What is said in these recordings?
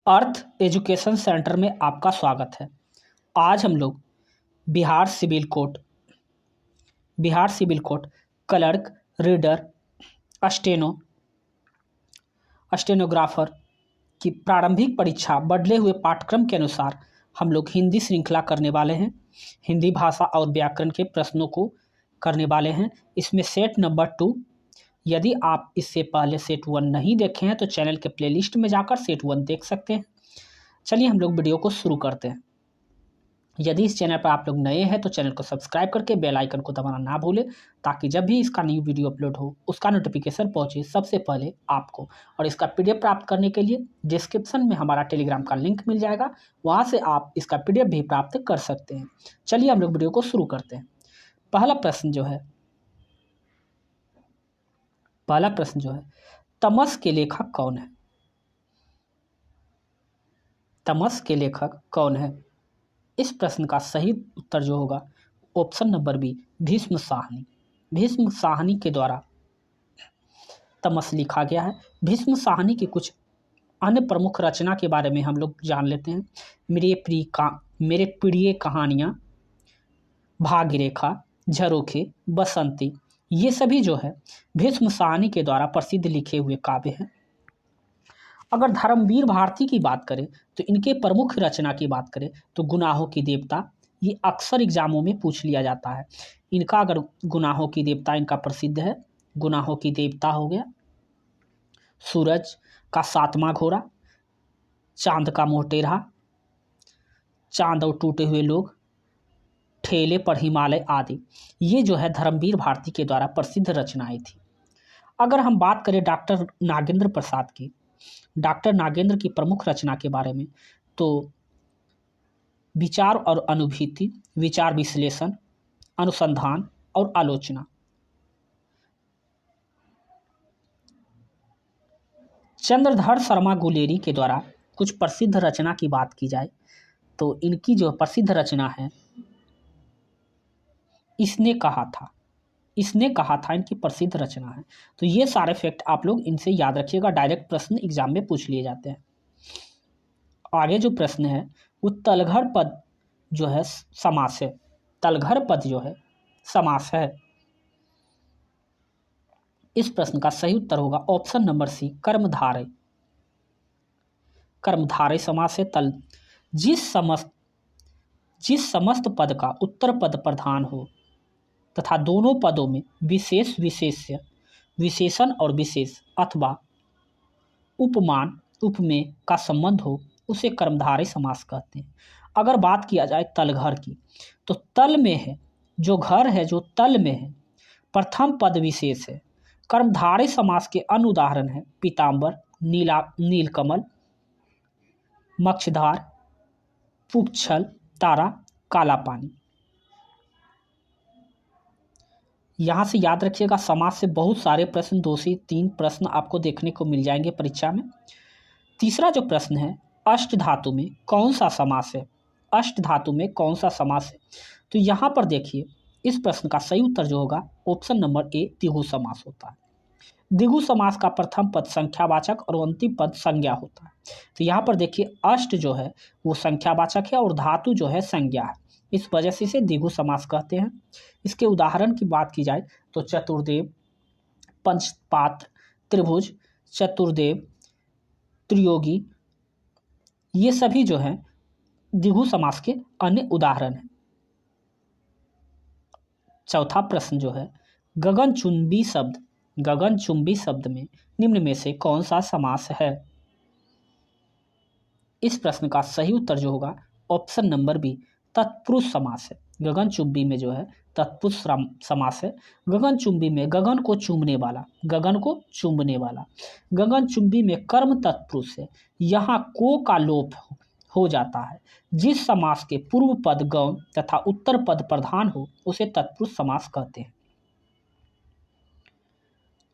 अर्थ education centre में आपका स्वागत है। आज हम लोग Bihar civil court clerk, reader, stenographer की प्रारंभिक परीक्षा बदले हुए पाठ्यक्रम के अनुसार हम लोग हिंदी श्रृंखला करने वाले हैं। हिंदी भाषा और व्याकरण के प्रश्नों को करने वाले हैं। इसमें सेट नंबर 2, यदि आप इससे पहले सेट 1 नहीं देखे हैं तो चैनल के प्लेलिस्ट में जाकर सेट 1 देख सकते हैं। चलिए हम लोग वीडियो को शुरू करते हैं। यदि इस चैनल पर आप लोग नए हैं तो चैनल को सब्सक्राइब करके बेल आइकन को दबाना ना भूलें, ताकि जब भी इसका न्यू वीडियो अपलोड हो उसका नोटिफिकेशन पहुंचे सबसे पहले आपको। और इसका पीडीएफ प्राप्त करने के लिए डिस्क्रिप्शन में हमारा टेलीग्राम का लिंक मिल जाएगा, वहाँ से आप इसका पीडीएफ भी प्राप्त कर सकते हैं। चलिए हम लोग वीडियो को शुरू करते हैं। पहला प्रश्न जो है तमस के लेखक कौन है? तमस के लेखक कौन है? इस प्रश्न का सही उत्तर जो होगा option number B, Bhisham Sahni. Bhisham Sahni के द्वारा तमस लिखा गया है। भीष्म साहनी की कुछ अन्य प्रमुख रचना के बारे में हम लोग जान लेते हैं। मेरे प्रिय कहानियाँ, भाग्यरेखा, झरोखे, बसंती, ये सभी जो है भीष्म साहनी के द्वारा प्रसिद्ध लिखे हुए काव्य हैं। अगर धर्मवीर भारती की बात करें तो इनके प्रमुख रचना की बात करें तो गुनाहों की देवता, ये अक्सर एग्जामों में पूछ लिया जाता है। इनका अगर गुनाहों की देवता इनका प्रसिद्ध है। गुनाहों की देवता हो गया, सूरज का 7वां घोड़ा, चांद का मोटेरा, चांद और टूटे हुए लोग, ठेले पर हिमालय आदि, ये जो है धर्मवीर भारती के द्वारा प्रसिद्ध रचनाएं थी। अगर हम बात करें डॉक्टर नागेंद्र प्रसाद की, डॉक्टर नागेंद्र की प्रमुख रचना के बारे में तो विचार और अनुभूति, विचार विश्लेषण, अनुसंधान और आलोचना। चंद्रधर शर्मा गुलेरी के द्वारा कुछ प्रसिद्ध रचना की बात की जाए तो इनकी जो प्रसिद्ध रचना है इसने कहा था इनकी प्रसिद्ध रचना है। तो ये सारे फैक्ट आप लोग इनसे याद रखिएगा, डायरेक्ट प्रश्न एग्जाम में पूछ लिए जाते हैं। आगे जो प्रश्न है वो तलघर पद जो है समास है। तलघर पद जो है समास है। इस प्रश्न का सही उत्तर होगा ऑप्शन नंबर सी, कर्मधारय। कर्मधारय समास है। जिस समस्त पद का उत्तर पद प्रधान हो तथा दोनों पदों में विशेषण और विशेष अथवा उपमान उपमेय का संबंध हो उसे कर्मधारय समास कहते हैं। अगर बात किया जाए तलघर की तो तल में है, जो घर है जो तल में है, प्रथम पद विशेष है। कर्मधारय समास के अन्य उदाहरण है पीताम्बर, नीलकमल, मक्षधार, पुच्छल, तारा, काला पानी। यहाँ से याद रखिएगा समास से बहुत सारे प्रश्न, 2 से 3 प्रश्न आपको देखने को मिल जाएंगे परीक्षा में। तीसरा जो प्रश्न है, अष्ट धातु में कौन सा समास है? अष्ट धातु में कौन सा समास है? तो यहाँ पर देखिए इस प्रश्न का सही उत्तर जो होगा ऑप्शन नंबर ए, द्विगु समास होता है। द्विगु समास का प्रथम पद संख्यावाचक और अंतिम पद संज्ञा होता है। तो यहाँ पर देखिए अष्ट जो है वो संख्यावाचक है और धातु जो है संज्ञा है, इस वजह से इसे द्विगु समास कहते हैं। इसके उदाहरण की बात की जाए तो चतुर्देव, पंचपात्र, त्रिभुज, चतुर्देव, त्रियोगी, ये सभी जो हैं द्विगु समास के अन्य उदाहरण हैं। चौथा प्रश्न जो है गगनचुंबी शब्द में निम्न में से कौन सा समास है? इस प्रश्न का सही उत्तर जो होगा ऑप्शन नंबर बी, तत्पुरुष समास है। गगनचुंबी में जो है तत्पुरुष समास है। गगनचुंबी में गगन को चूमने वाला, गगनचुंबी में कर्म तत्पुरुष है। यहाँ को का लोप हो जाता है। जिस समास के पूर्व पद गौण तथा उत्तर पद प्रधान हो उसे तत्पुरुष समास कहते हैं।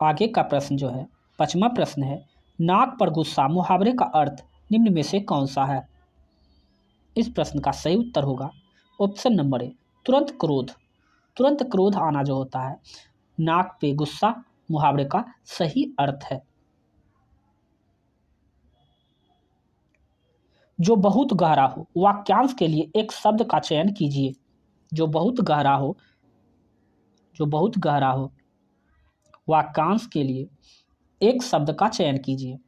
आगे का प्रश्न जो है 5वां प्रश्न है, नाक पर गुस्सा मुहावरे का अर्थ निम्न में से कौन सा है? इस प्रश्न का सही उत्तर होगा ऑप्शन नंबर ए, तुरंत क्रोध आना जो होता है। नाक पे गुस्सा मुहावरे का सही अर्थ है। जो बहुत गहरा हो, वाक्यांश के लिए एक शब्द का चयन कीजिए। जो बहुत गहरा हो, जो बहुत गहरा हो, वाक्यांश के लिए एक शब्द का चयन कीजिए।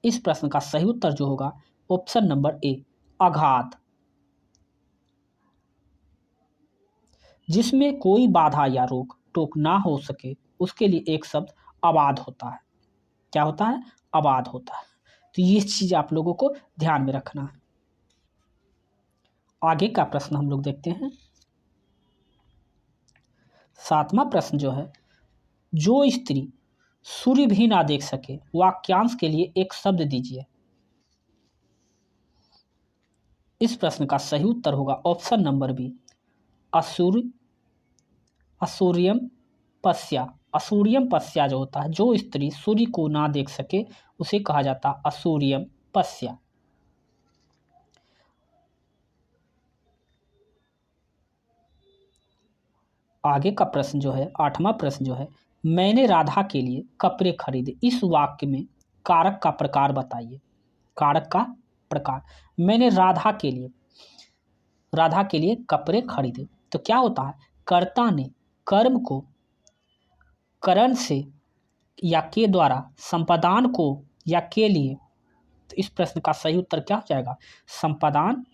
इस प्रश्न का सही उत्तर जो होगा ऑप्शन नंबर ए, अगाध। जिसमें कोई बाधा या रोक टोक ना हो सके उसके लिए एक शब्द अबाध होता है। क्या होता है? अबाध होता है। तो ये चीज आप लोगों को ध्यान में रखना है। आगे का प्रश्न हम लोग देखते हैं। 7वां प्रश्न जो है, जो स्त्री सूर्य भी ना देख सके, वाक्यांश के लिए एक शब्द दीजिए। इस प्रश्न का सही उत्तर होगा ऑप्शन नंबर बी, असूर्य, असूर्यम पश्या। असूर्यम पश्या जो होता है, जो स्त्री सूर्य को ना देख सके उसे कहा जाता है असूर्यम पश्या। आगे का प्रश्न जो है, 8वां प्रश्न जो है, मैंने राधा के लिए कपड़े खरीदे। इस वाक्य में कारक का प्रकार बताइए। कारक का प्रकार, मैंने राधा के लिए कपड़े खरीदे। तो क्या होता है? कर्ता ने कर्म को करण से या के द्वारा, संपादान को या के लिए। तो इस प्रश्न का सही उत्तर क्या हो जाएगा? संपादान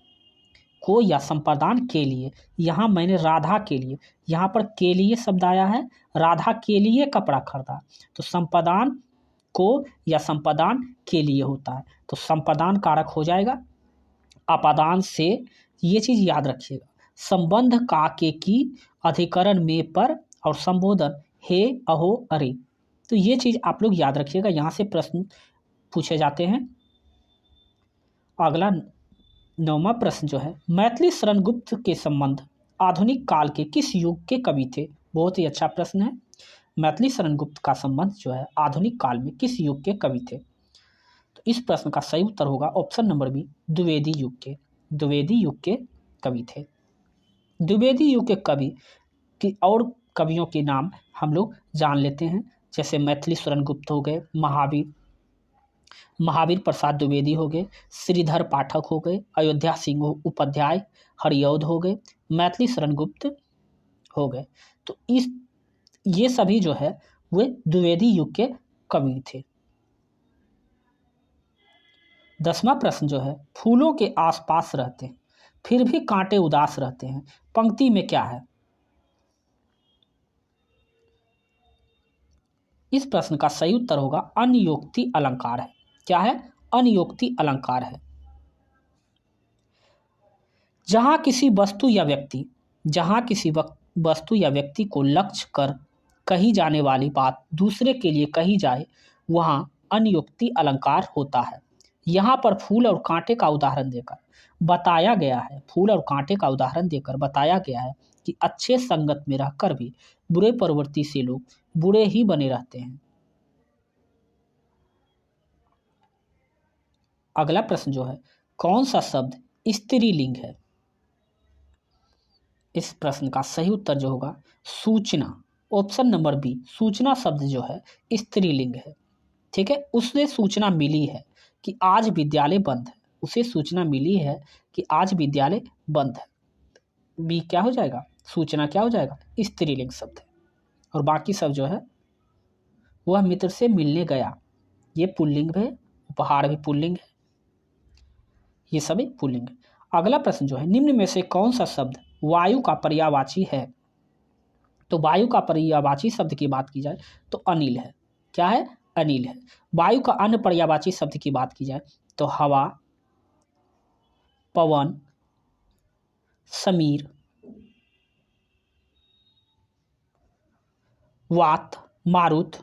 को या संपादान के लिए। यहाँ मैंने राधा के लिए, यहाँ पर के लिए शब्द आया है, राधा के लिए कपड़ा खरीदा। तो संपादान को या संपादान के लिए होता है, तो संपादान कारक हो जाएगा अपादान से। ये चीज याद रखिएगा। संबंध का के की, अधिकरण में पर, और संबोधन हे अहो अरे। तो ये चीज आप लोग याद रखिएगा, यहाँ से प्रश्न पूछे जाते हैं। अगला 9वां प्रश्न जो है, मैथिली शरण गुप्त के संबंध आधुनिक काल के किस युग के कवि थे? बहुत ही अच्छा प्रश्न है। मैथिली शरण गुप्त का संबंध जो है आधुनिक काल में किस युग के कवि थे? तो इस प्रश्न का सही उत्तर होगा ऑप्शन नंबर बी, द्विवेदी युग के। द्विवेदी युग के कवि थे। द्विवेदी युग के कवि की और कवियों के नाम हम लोग जान लेते हैं। जैसे मैथिली शरण गुप्त हो गए, महावीर प्रसाद द्विवेदी हो गए, श्रीधर पाठक हो गए, अयोध्या सिंह उपाध्याय, हरिऔध हो गए, मैथिली शरण गुप्त हो गए। तो ये सभी जो है वे द्विवेदी युग के कवि थे। 10वां प्रश्न जो है, फूलों के आसपास रहते हैं फिर भी कांटे उदास रहते हैं, पंक्ति में क्या है? इस प्रश्न का सही उत्तर होगा अनियोक्ति अलंकार है। क्या है? अनियोक्ति अलंकार है। जहां किसी वस्तु या व्यक्ति को लक्ष्य कर कही जाने वाली बात दूसरे के लिए कही जाए, वहां अनियोक्ति अलंकार होता है। यहाँ पर फूल और कांटे का उदाहरण देकर बताया गया है कि अच्छे संगत में रहकर भी बुरे प्रवृत्ति से लोग बुरे ही बने रहते हैं। अगला प्रश्न जो है, कौन सा शब्द स्त्रीलिंग है? इस प्रश्न का सही उत्तर जो होगा सूचना। ऑप्शन नंबर बी, सूचना शब्द जो है स्त्रीलिंग है। ठीक है, उससे सूचना मिली है कि आज विद्यालय बंद है। उसे सूचना मिली है कि आज विद्यालय बंद है। बी क्या हो जाएगा? सूचना क्या हो जाएगा? स्त्रीलिंग शब्द है। और बाकी सब जो है वह मित्र से मिलने गया, ये पुल्लिंग है। उपहार भी पुल्लिंग है। ये सभी पुल्लिंग है। अगला प्रश्न जो है, निम्न में से कौन सा शब्द वायु का पर्यायवाची है? तो वायु का पर्यायवाची शब्द की बात की जाए तो अनिल है। क्या है? अनिल है। वायु का अन्य पर्यायवाची शब्द की बात की जाए तो हवा, पवन, समीर, वात, मारुत।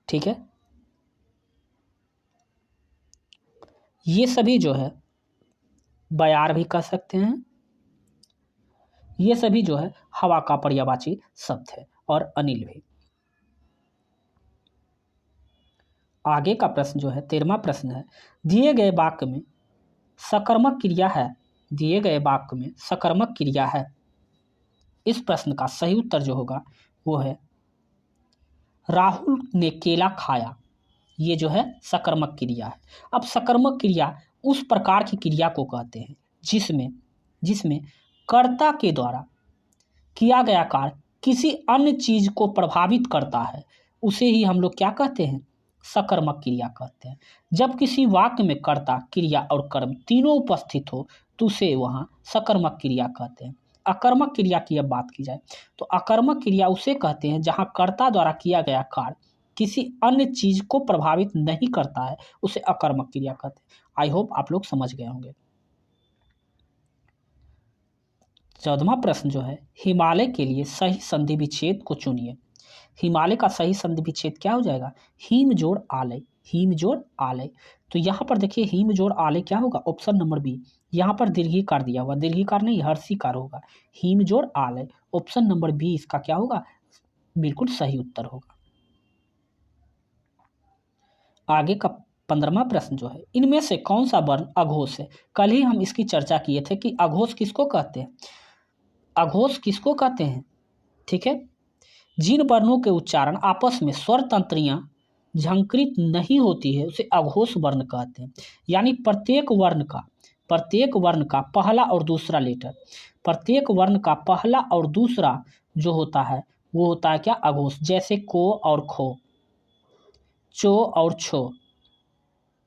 ठीक है, ये सभी जो है बयार भी कह सकते हैं। ये सभी जो है हवा का पर्यायवाची शब्द है, और अनिल भी। आगे का प्रश्न जो है 13वां प्रश्न है, दिए गए वाक्य में सकर्मक क्रिया है। इस प्रश्न का सही उत्तर जो होगा वो है राहुल ने केला खाया। ये जो है सकर्मक क्रिया है। अब सकर्मक क्रिया उस प्रकार की क्रिया को कहते हैं जिसमें कर्ता के द्वारा किया गया कार्य किसी अन्य चीज को प्रभावित करता है, उसे ही हम लोग क्या कहते हैं, सकर्मक क्रिया कहते हैं। जब किसी वाक्य में कर्ता, क्रिया और कर्म तीनों उपस्थित हो तो उसे वहाँ सकर्मक क्रिया कहते हैं। अकर्मक क्रिया की अब बात की जाए तो अकर्मक क्रिया उसे कहते हैं जहाँ कर्ता द्वारा किया गया कार्य किसी अन्य चीज को प्रभावित नहीं करता है, उसे अकर्मक क्रिया कहते हैं। आई होप आप लोग समझ गए होंगे। 14वां प्रश्न जो है, हिमालय के लिए सही संधि विच्छेद को चुनिए। हिमालय का सही संधि विच्छेद क्या हो जाएगा, हिम जोड़ आलय, हिम जोड़ आलय। तो यहाँ पर देखिए हिम जोड़ आलय क्या होगा, ऑप्शन नंबर बी। यहाँ पर दीर्घिकार दिया हुआ, दीर्घिकार नहीं हर्षिकार होगा, हिम जोड़ आलय, ऑप्शन नंबर बी इसका क्या होगा, बिल्कुल सही उत्तर होगा। आगे का 15वां प्रश्न जो है, इनमें से कौन सा वर्ण अघोष है। कल ही हम इसकी चर्चा किए थे कि अघोष किसको कहते हैं, अघोष किसको कहते हैं, ठीक है। जिन वर्णों के उच्चारण आपस में स्वर तंत्रियां झंकृत नहीं होती है उसे अघोष वर्ण कहते हैं। यानी प्रत्येक वर्ण का पहला और दूसरा लेटर, प्रत्येक वर्ण का पहला और दूसरा जो होता है वो होता है क्या, अघोष। जैसे को और खो, चो और छो,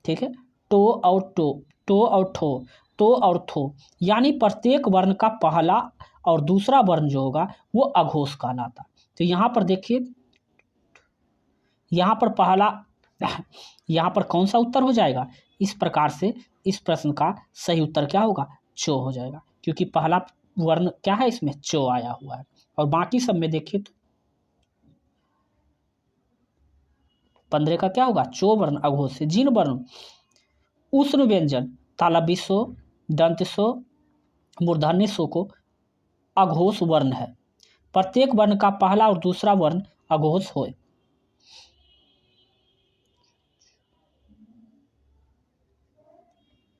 ठीक है, टो और टो, टो और ठो, तो और थो। यानी प्रत्येक वर्ण का पहला और दूसरा वर्ण जो होगा वो अघोष कहलाता। तो यहाँ पर देखिए, यहाँ पर पहला, यहाँ पर कौन सा उत्तर हो जाएगा, इस प्रकार से इस प्रश्न का सही उत्तर क्या होगा, चो हो जाएगा, क्योंकि पहला वर्ण क्या है इसमें, चो आया हुआ है। और बाकी सब में देखिए तो 15 का क्या होगा, चो वर्ण अघोष से। जिन वर्ण उष्ण व्यंजन तालव्य दंत मूर्धन्य सो को अघोष वर्ण है, प्रत्येक वर्ण का पहला और दूसरा वर्ण अघोष हो।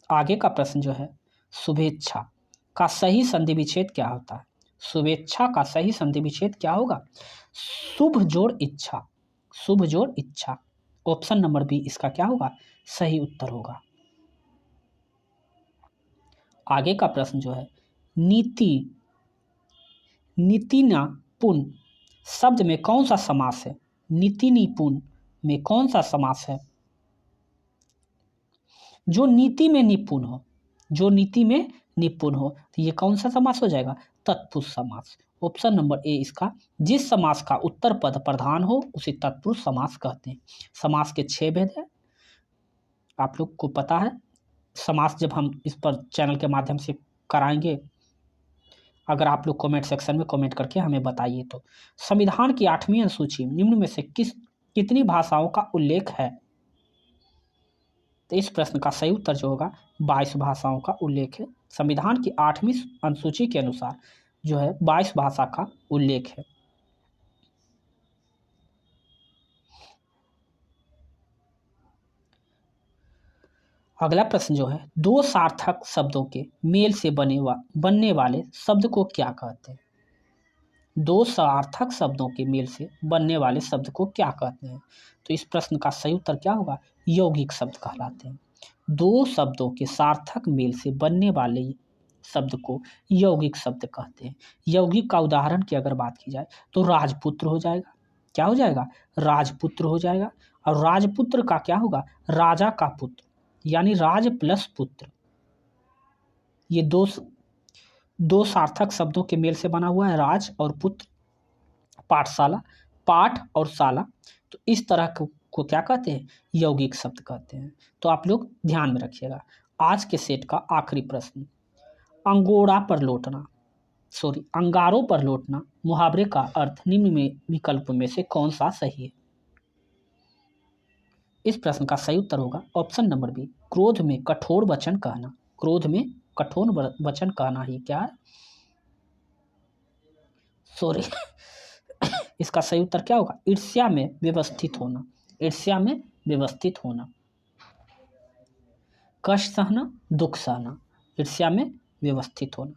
आगे का प्रश्न जो है, शुभेच्छा का सही संधि विच्छेद क्या होता है। शुभेच्छा का सही संधि विच्छेद क्या होगा, शुभ जोड़ इच्छा, शुभ जोड़ इच्छा, ऑप्शन नंबर बी इसका क्या होगा, सही उत्तर होगा। आगे का प्रश्न जो है, नीतिनापुन शब्द में कौन सा समास है। नीतिनिपुण में कौन सा समास है, जो नीति में निपुण हो, जो नीति में निपुण हो, तो ये कौन सा समास हो जाएगा, तत्पुरुष समास, ऑप्शन नंबर ए इसका। जिस समास का उत्तर पद प्रधान हो उसे तत्पुरुष समास कहते हैं। समास के 6 भेद है, आप लोग को पता है। समास जब हम इस पर चैनल के माध्यम से कराएंगे, अगर आप लोग कमेंट सेक्शन में कमेंट करके हमें बताइए। तो संविधान की 8वीं अनुसूची निम्न में से कितनी भाषाओं का उल्लेख है। तो इस प्रश्न का सही उत्तर जो होगा 22 भाषाओं का उल्लेख है। संविधान की 8वीं अनुसूची के अनुसार जो है 22 भाषा का उल्लेख है। अगला प्रश्न जो है, दो सार्थक शब्दों के मेल से बनने वाले शब्द को क्या कहते हैं। दो सार्थक शब्दों के मेल से बनने वाले शब्द को क्या कहते हैं। तो इस प्रश्न का सही उत्तर क्या होगा, यौगिक शब्द कहलाते हैं। दो शब्दों के सार्थक मेल से बनने वाले शब्द को यौगिक शब्द कहते हैं। यौगिक का उदाहरण की अगर बात की जाए तो राजपुत्र हो जाएगा, क्या हो जाएगा, राजपुत्र हो जाएगा। और राजपुत्र का क्या होगा, राजा का पुत्र, यानी राज प्लस पुत्र। ये दो सार्थक शब्दों के मेल से बना हुआ है, राज और पुत्र। पाठशाला, पाठ और शाला, तो इस तरह को क्या कहते हैं, यौगिक शब्द कहते हैं। तो आप लोग ध्यान में रखिएगा। आज के सेट का आखिरी प्रश्न, अंगारों पर लौटना मुहावरे का अर्थ निम्न में विकल्प में से कौन सा सही है। इस प्रश्न का सही उत्तर होगा ऑप्शन नंबर बी, क्रोध में कठोर वचन कहना। क्रोध में कठोर वचन कहना ही क्या है, इसका सही उत्तर क्या होगा, ईर्ष्या में व्यवस्थित होना, ईर्ष्या में व्यवस्थित होना। कष्ट सहना, दुख सहना, ईर्ष्या में व्यवस्थित होना।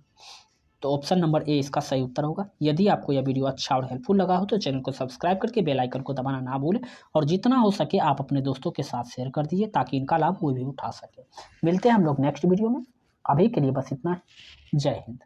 तो ऑप्शन नंबर ए इसका सही उत्तर होगा। यदि आपको यह वीडियो अच्छा और हेल्पफुल लगा हो तो चैनल को सब्सक्राइब करके बेल आइकन को दबाना ना भूलें और जितना हो सके आप अपने दोस्तों के साथ शेयर कर दीजिए ताकि इनका लाभ वो भी उठा सके। मिलते हैं हम लोग नेक्स्ट वीडियो में, अभी के लिए बस इतना। जय हिंद।